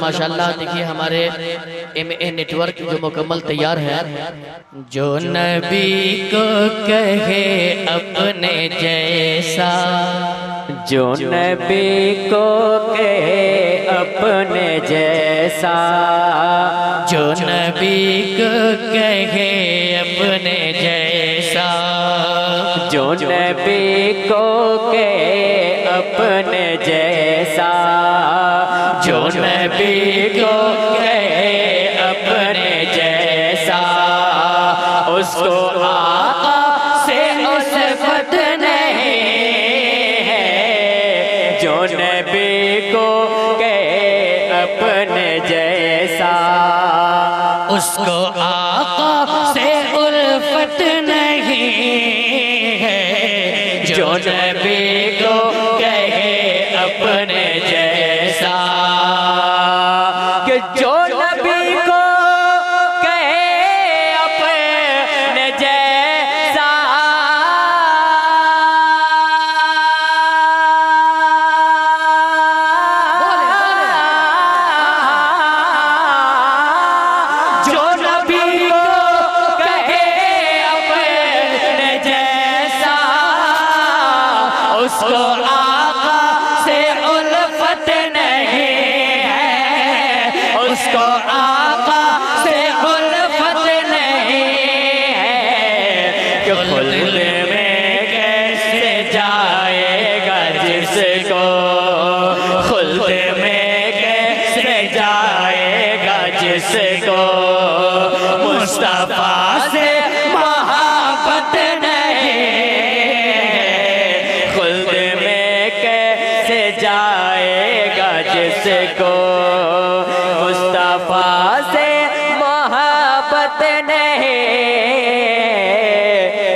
माशाल्लाह देखिए हमारे MA नेटवर्क जो मुकम्मल तैयार है। जो नबी को कहे अपने जैसा, जो नबी को कहे अपने जैसा, जो नबी को कहे अपने जैसा, जो नबी को कहे अपने जैसा, जो नबी को कहे अपने जैसा, उसको आका से उल्फत नहीं है। जो नबी को कहे अपने जैसा, उसको आका से उल्फत नहीं है। जो नबी को कहे अपने जैसा, कि जो नबी को कहे अपने जैसा, जो नबी को कहे अपने जैसा, उसको आका से उल्फत नहीं है। उसको आका से उल्फत नहीं है। कि खुल्द में कैसे जाएगा जिसको, खुल्द में कैसे जाएगा जिसको मुस्तफा से मोहब्बत नहीं है। खुल्द में कैसे जाएगा जिसको मुस्तफा से मोहब्बत नहीं।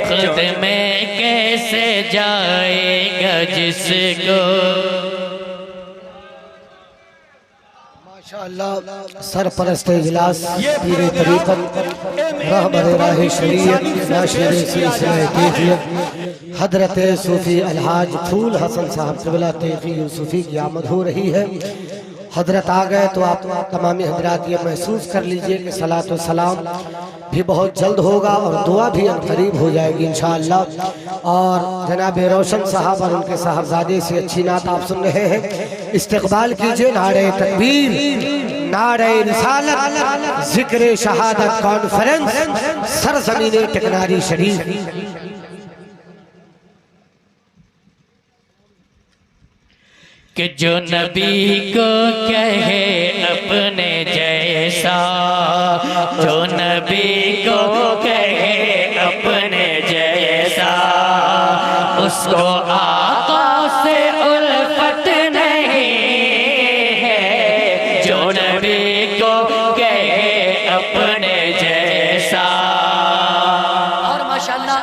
खुद में कैसे जाएगा जिसको। माशाअल्लाह सरपरस्त इजलास पीर तरीक़त रहबर राह शरीयत नाशिर सिलसिला कैफियत हजरत सूफी अलहाज फूल हसन साहब क़िबला तैफ़ी यूसुफ़ी की आमद हो रही है। हजरत आ गए तो आप तमामी हजरात ये महसूस कर लीजिए कि सलात व सलाम भी बहुत जल्द होगा और दुआ भी करीब हो जाएगी इंशाअल्लाह। और जनाब रोशन साहब और उनके साहबजादे से अच्छी नात आप सुन रहे हैं। इस्तकबाल कीजिए नारे तकबीर, नारे रिसालत, जिक्र शहादत कॉन्फ्रेंस सरजमीन टेकनारी शरीफ। कि जो नबी को कहे अपने जैसा, जो नबी को कहे अपने जैसा, उसको आका से उल्फत नहीं है। जो नबी को कहे अपने जैसा। और माशाअल्लाह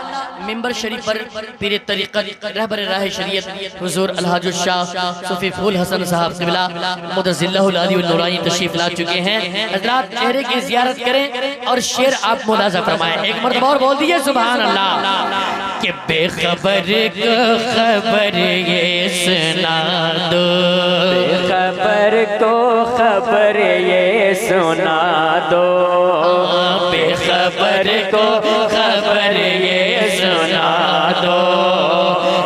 मिंबर शरीफ पर पीर तरीक़त रहबर राह शरीयत हुजूर अलहाज शाह सूफी फूल हसन साहब क़िबला मुदज़्ज़िलहुल आली वल नूरानी तशरीफ ला चुके हैं। हज़रात चेहरे की ज़ियारत करें और शेर आप मुलाज़ा फरमाएं। एक मरतबा और बोल दीजिए सुभान अल्लाह। कि बेखबर को खबर ये सुना दो, बेखबर को खबर ये सुना दो, बेखबर को खबर ये सुना दो।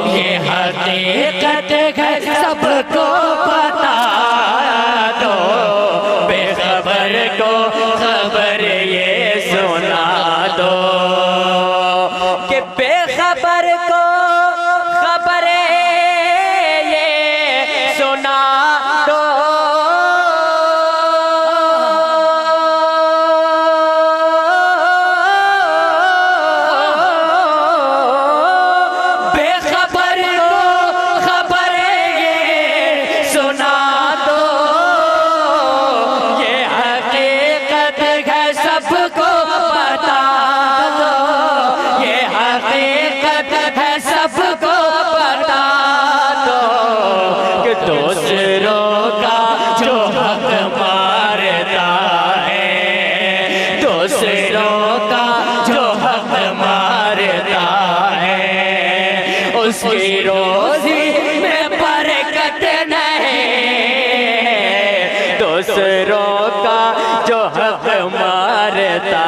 ये हकीकत है सबको बता दो। बेखबर को खबर ये सुना दो। कि बेखबर को खबर ये सुना दो। बेखबर को खबर ये सुना दो। ये हकीकत है दूसरों का जो हक मारता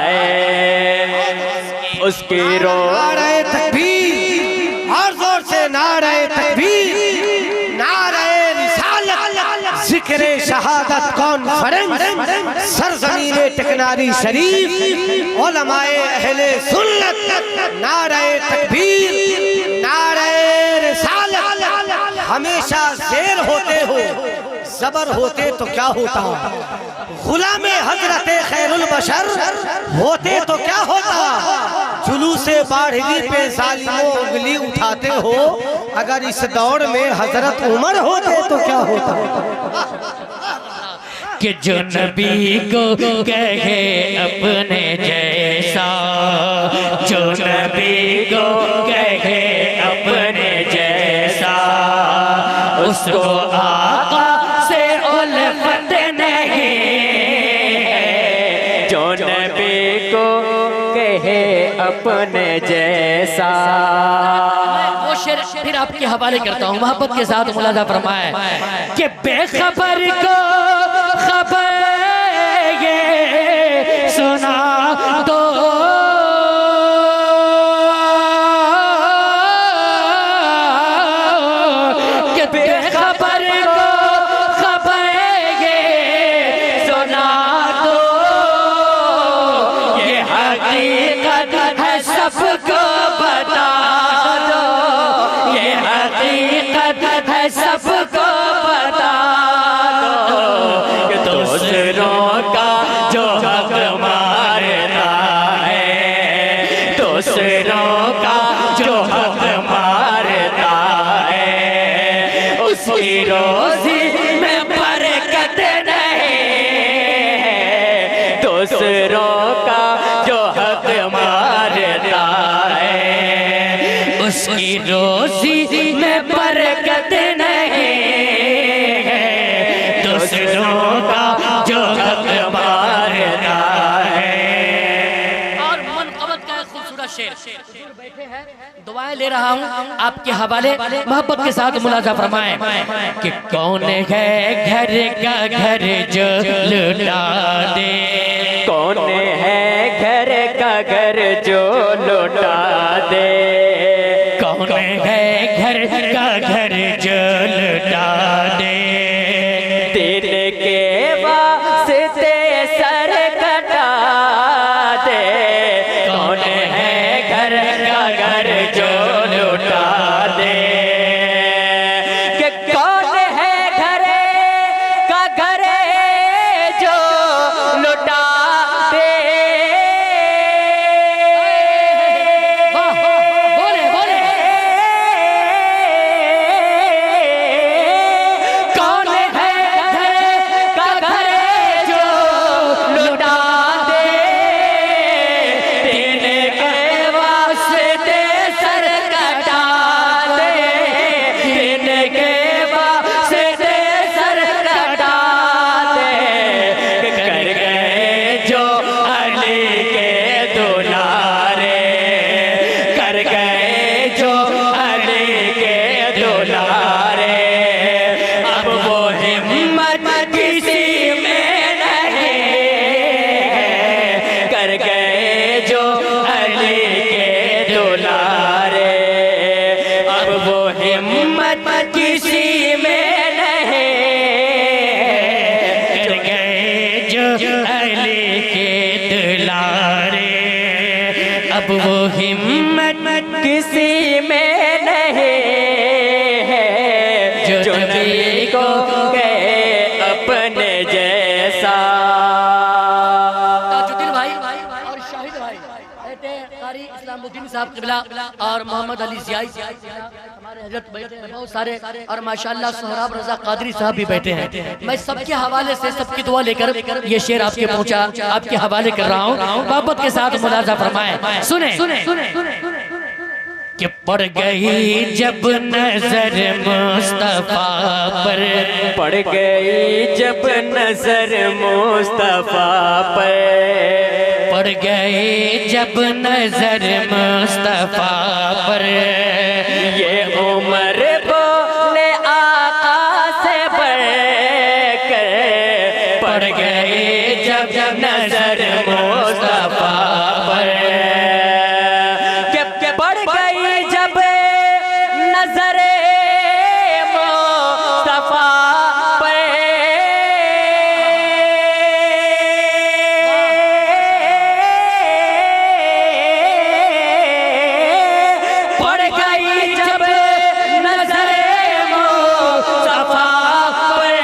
है उसकी नारे तकबीर और जोर से नारे तकबीर, नारे रिसालत, जिक्र शहादत कॉन्फ्रेंस सरजमीन टेकनारी शरीफ, उलमाए अहले सुन्नत, नारे तकबीर, नारे रिसालत। हमेशा शेर होते हो, जबर होते तो क्या होता, गुलामे हजरत खैरुल बशर होते तो क्या होता, जुलूसे बारहवीं पे जालिमों उंगली उठाते हो, अगर इस दौर में हजरत उमर होते तो क्या होता। कि जो नबी को कहे अपने जैसा, जो नबी को कहे अपने जैसा, उसको आका से उल्फत नहीं। जो नबी को कहे अपने जैसा। वो शेर फिर आपके हवाले करता हूँ, मोहब्बत के साथ मुलाजा फरमाए कि बेखबर को खबर ये सुना दो, कि बेखबर को खबर ये सुना दो, ये हकीकत है सबको बता दो, ये हकीकत है सबको बता दो, कि दूसरों का जो हक मारता है, दूसरों का जो हक मारता है, उसकी रोजी में बरकत नहीं है। दूसरों का जो हक मारता है उसकी रोजी में बरकत नहीं है। दूसरों का जो हक मारता है। और मनक़बत का खूबसूरत शेर, बैठे हैं, दुआएं ले रहा हूँ आपके हवाले, मोहब्बत के साथ मुलाजा फरमाएं कि कौन है घर का घर जो लुटा दे, कौन है घर का घर जो लुटा दे, कौन है घर का घर जो लुटा दे, दिल के वास्ते सर कटा दे, कौन है घर का घर जो लुटा दे, कि कौन है घर का घर जो लुटा दे। बोले बोले कौन है घर का घर जो लुटा दे, दिल के वास्ते सर कटा दे, दिल के वास्ते सर कटा दे, कर गए जो अली के दुलारे, कर गए जो अली के दुलारे, अब वो हिम्मत किसी में नहीं है, कर गए जो अली के दुलारे, अब वो हिम्मत किसी में नहीं है, कर गए जो अली के दुलारे, अब वो हिम्मत किसी में नहीं है, जो नबी को कहे अपने जैसा। ताजुद्दीन भाई और शाहिद भाई, बेटे कारी इस्लामुद्दीन साहब क़िबला और मोहम्मद अली ज़ियाई हमारे हजरत बैठे हैं बहुत सारे, और माशाअल्लाह सोहराब रज़ा कादरी साहब भी बैठे हैं। मैं सबके हवाले से सबकी दुआ लेकर ये शेर आपके पहुंचा, आपके हवाले कर रहा हूँ, मोहब्बत के साथ मुलाजा फरमाएं। सुने कि पड़ गई जब नजर मुस्तफा पर, पड़ गई जब नजर मुस्तफा पर, पड़ गई जब नजर मुस्तफा पर, ये उमर बोले आका से बढ़कर, पड़ पड़ गए जब नजर मुस्तफा पर, के पड़ गई जब नजर मुस्तफा पर, पड़ गई जब नजर मुस्तफा पर,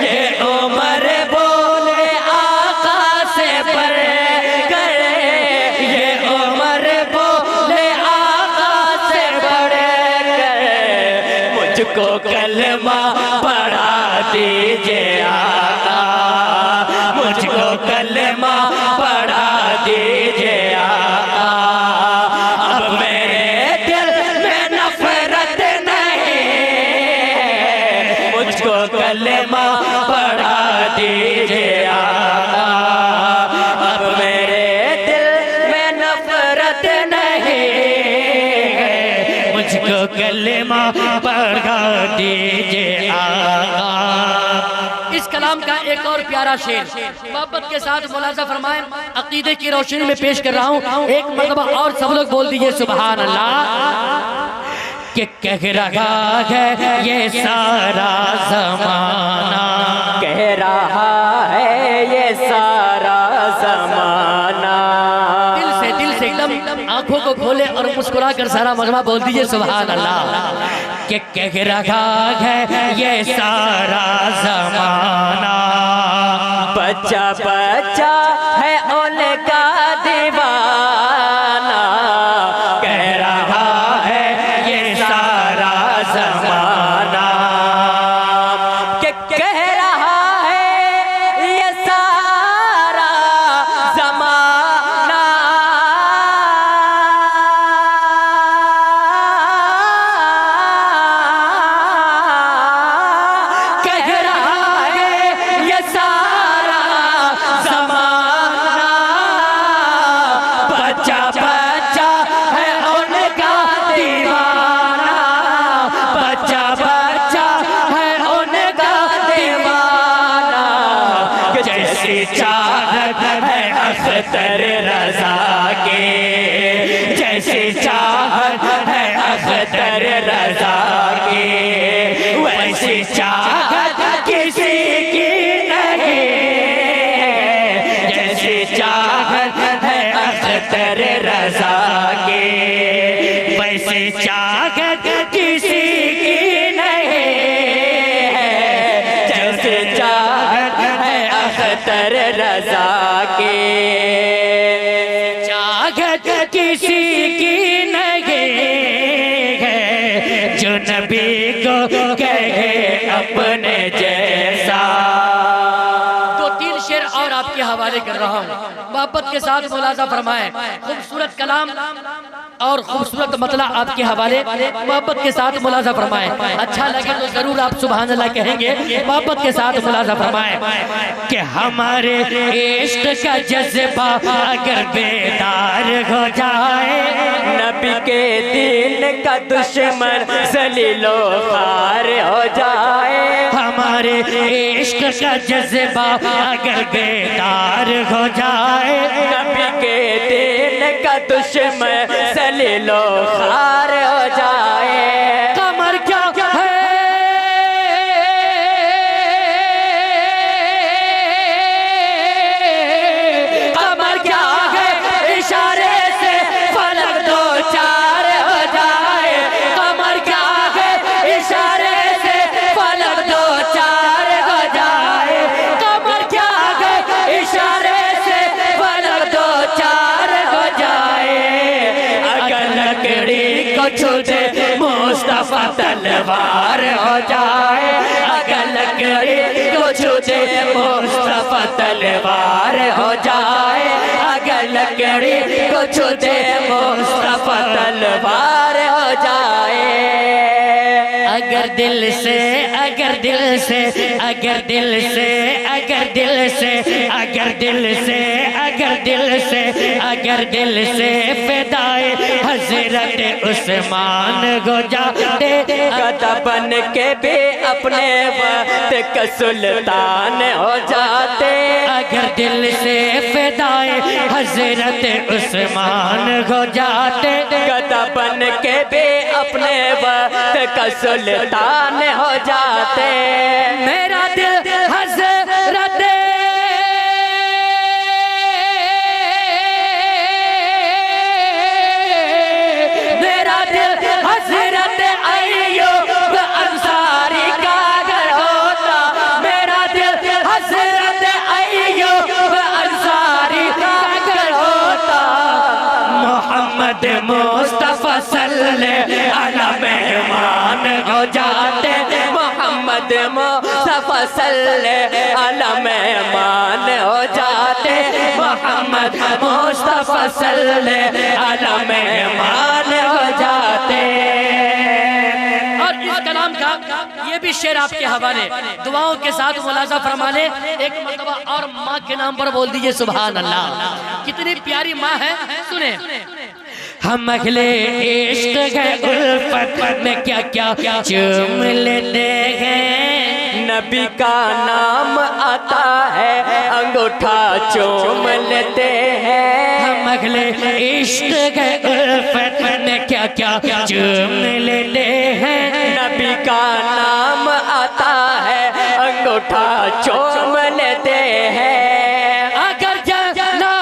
ये उमर बोले आका से पर गए, ये उमर बोले आका से पर गए, मुझको कलमा पढ़ा दीजिए आका, मुझको कलमा पढ़ा दीजिए आका, अब मेरे दिल में नफरत नहीं, मुझको कलमा पढ़ा दीजिए आका, अब मेरे दिल में नफरत नहीं, मुझको कलमा पढ़ा दीजिए आका। इस कलाम का एक और प्यारा शेर मोहब्बत के साथ मुलाजा फरमाएं, अकीदे की रोशनी में पेश कर रहा हूँ। एक मरतबा और सब लोग बोल दीजिए सुभान अल्लाह। कि कह रहा है ये सारा जमाना, कह रहा है ये सारा जमाना, दिल से एकदम आंखों को खोले और मुस्कुरा कर सारा मजमा बोल दीजिए सुभान अल्लाह। कि कह रहा है ये सारा जमाना, बच्चा बच्चा है उनका दीवाना, कह रहा है ये सारा जमाना, के कह रहा है ये सारा जमाना, कह रहा है ये सारा जमाना, बच्चा बच्चा है उनका दीवाना, बच्चा बच्चा है उनका दीवाना, जैसी चाहत है अख्तर रजा के, जैसी चाहत है अख्तर रजा के, वैसी चाहत किसी की नहीं, जैसी चाहत है अख्तर रजा के, वैसी चाहत किसी की नहीं, जैसी चाहत है अख्तर रजा के, चाहत किसी की नहीं है, जो नबी को कहे अपने जैसा। दो तीन शेर और आपके हवाले कर रहा हूँ, मोहब्बत के साथ मुलाजा फरमाएं। खूबसूरत कलाम और खूबसूरत मतला आपके हवाले, मोहब्बत के साथ मुलाजा फरमाएं। अच्छा लगे तो जरूर आप सुभान अल्लाह कहेंगे। मोहब्बत के साथ मुलाजा फरमाएं कि हमारे इश्क का जज्बा अगर बेदार हो जाए, नबी के दीन का दुश्मन जलीलो खार हो जाए, हमारे इश्क का जज्बा अगर बेदार हो जाए, नबी के दीन का दुश्मन जलीलो खार हो जाए, कमर क्या है कमर क्या है इशारे से फलक दो चार हो जाए, कमर क्या है इशारे से फलक दो चार हो जाए, कमर क्या है इशारे से फलक दो चार हो जाए, अगर लकड़ी को छू दे मुस्तफा तलवार हो जाए, अगर लकड़ी को छू दे मुस्तफा तलवार हो जाए, अगर लकड़ी को छू दे मुस्तफा तलवार हो जाए, अगर दिल से अगर दिल से अगर दिल से अगर दिल से अगर दिल से अगर दिल से अगर दिल से फिदाए हजरत उस्मान हो जाते गदा बन के भी अपने वक्त का सुल्तान हो जाते। अगर दिल से फिदाए हजरत उस्मान हो जाते गदा बन के भी अपने वक्त का सुल्तान हो जाते। मेरा दिल हजरत मेरा दिल हजरत अय्यूब अंसारी का घर होता। मेरा दिल हजरत अय्यूब अंसारी का घर होता। मोहम्मद मुस्तफा सल्लल्लाहु अलैहि मेहमान हो जाते। मोहम्मद मुस्तफा सल्लल्लाहु अलैहि मेहमान हो जाते। मोहम्मद मुस्तफा सल्लल्लाहु अलैहि मेहमान हो जाते। और इस कलाम का ये भी शेर आपके हवाले दुआओं के साथ मुलाजा फरमा ले। एक मर्तबा और माँ के नाम पर बोल दीजिए सुभान अल्लाह। कितनी प्यारी माँ है, सुने। हम अगले इश्क गए उल्फत में क्या क्या चूम लेते हैं। नबी का नाम आता है अंगूठा चूम लेते हैं। हम अगले इश्क गए उल्फत में क्या क्या चूम लेते हैं। नबी का नाम आता है अंगूठा चूम लेते हैं। अगर जाना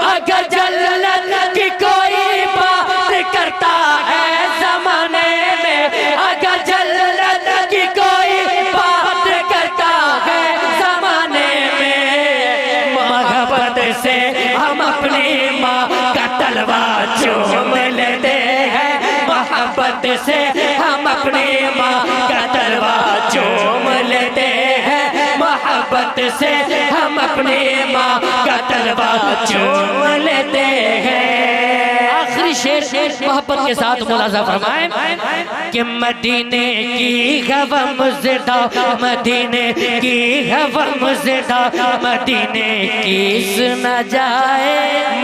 अगर जन्नत की कोई बात करता है जमाने में। अगर जन्नत की कोई बात करता है जमाने में। मोहब्बत से हम अपनी माँ का तलवार चूम लेते हैं। मोहब्बत से हम अपनी माँ का तलवार चूम लेते हैं। मोहब्बत से हम अपनी माँ का तलवार चूम लेते हैं। आखिरी शेर मोहब्बत के साथ मुलाजा फरमाएं कि मदीने की हवा मुज़दा मदीने की हवा मुज़दा मदीने की सुना जाए।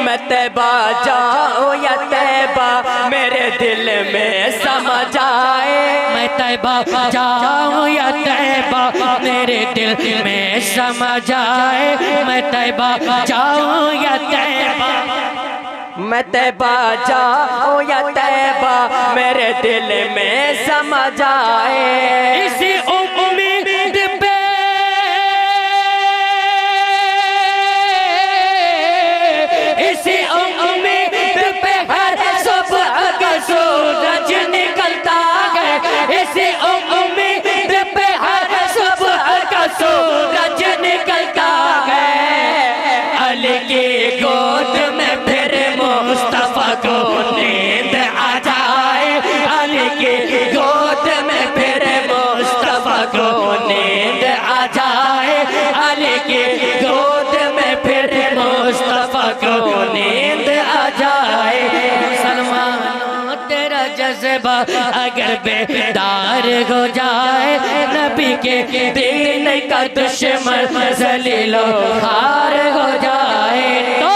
मैं तैबा जाऊं या तैबा मेरे दिल में समा जाए। मैं तैबा जाऊं या तैबा मेरे दिल में समा जाए। मैं तैबा जाऊं या तैबा मैं तैबा जाऊं या तैबा मेरे दिल में समा जाए। इसी उम्मीद पे इसी उम्मीद पे हर सुबह का सूरज निकलता है। इसी उम्मीद पे हर सुबह का सूरज निकलता है। अली की गोद में फिर मुस्तफा को नींद आ जाए। अली की गोद में फिर मुस्तफा को नींद आ जाए। अली की गोद में फिर मुस्तफा को नींद आ जाए। मुसलमानों तेरा जज्बा अगर बेदार हो जाए। नबी के दीन का दुश्मन जलीलो हार हो जाए तो